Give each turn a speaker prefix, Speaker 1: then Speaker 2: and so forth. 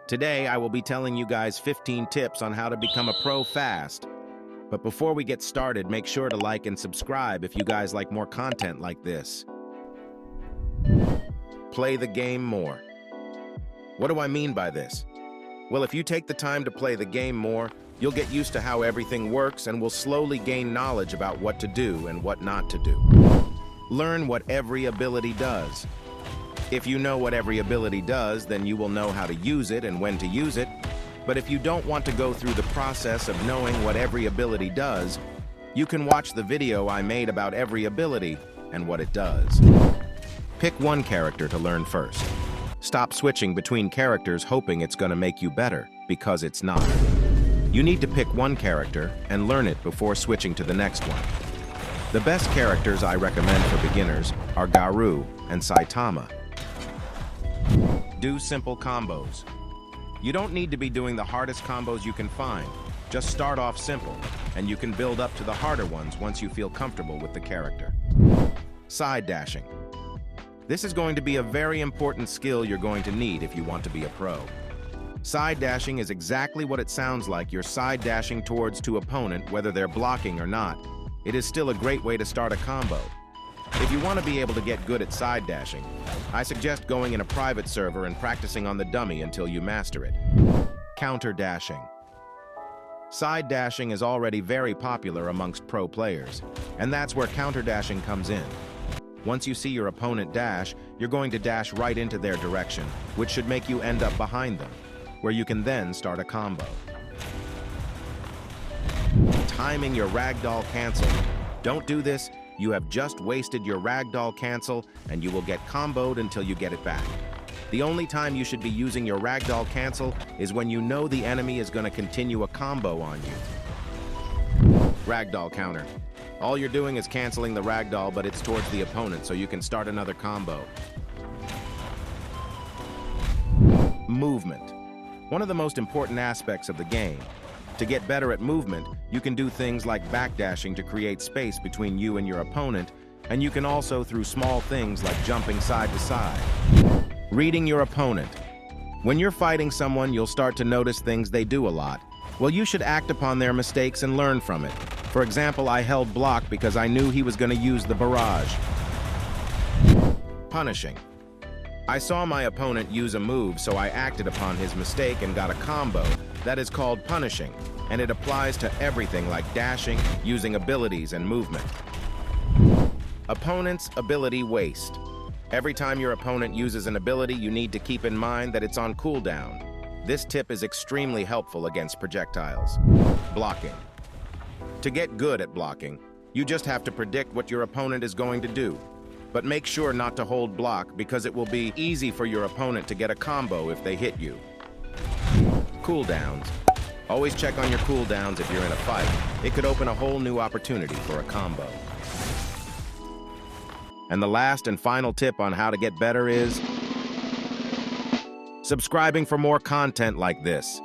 Speaker 1: Today, I will be telling you guys 15 tips on how to become a pro fast. But before we get started, make sure to like and subscribe if you guys like more content like this. Play the game more. What do I mean by this? Well, if you take the time to play the game more, you'll get used to how everything works and will slowly gain knowledge about what to do and what not to do. Learn what every ability does. If you know what every ability does, then you will know how to use it and when to use it. But if you don't want to go through the process of knowing what every ability does, you can watch the video I made about every ability and what it does. Pick one character to learn first. Stop switching between characters hoping it's going to make you better, because it's not. You need to pick one character and learn it before switching to the next one. The best characters I recommend for beginners are Garou and Saitama. Do simple combos. You don't need to be doing the hardest combos you can find. Just start off simple, and you can build up to the harder ones once you feel comfortable with the character. Side dashing. This is going to be a very important skill you're going to need if you want to be a pro. Side dashing is exactly what it sounds like. You're side dashing towards to opponent, whether they're blocking or not. It is still a great way to start a combo. If you want to be able to get good at side dashing, I suggest going in a private server and practicing on the dummy until you master it. Counter dashing. Side dashing is already very popular amongst pro players, and that's where counter dashing comes in. Once you see your opponent dash, you're going to dash right into their direction, which should make you end up behind them, where you can then start a combo. Timing your ragdoll cancel. Don't do this. You have just wasted your ragdoll cancel, and you will get comboed until you get it back. The only time you should be using your ragdoll cancel is when you know the enemy is going to continue a combo on you. Ragdoll counter. All you're doing is canceling the ragdoll, but it's towards the opponent, so you can start another combo. Movement. One of the most important aspects of the game. To get better at movement, you can do things like backdashing to create space between you and your opponent, and you can also through small things like jumping side to side. Reading your opponent. When you're fighting someone, you'll start to notice things they do a lot. Well, you should act upon their mistakes and learn from it. For example, I held block because I knew he was going to use the barrage. Punishing. I saw my opponent use a move, so I acted upon his mistake and got a combo. That is called punishing, and it applies to everything like dashing, using abilities, and movement. Opponent's ability waste. Every time your opponent uses an ability, you need to keep in mind that it's on cooldown. This tip is extremely helpful against projectiles. Blocking. To get good at blocking, you just have to predict what your opponent is going to do. But make sure not to hold block because it will be easy for your opponent to get a combo if they hit you. Cooldowns. Always check on your cooldowns if you're in a fight. It could open a whole new opportunity for a combo. And the last and final tip on how to get better is subscribing for more content like this.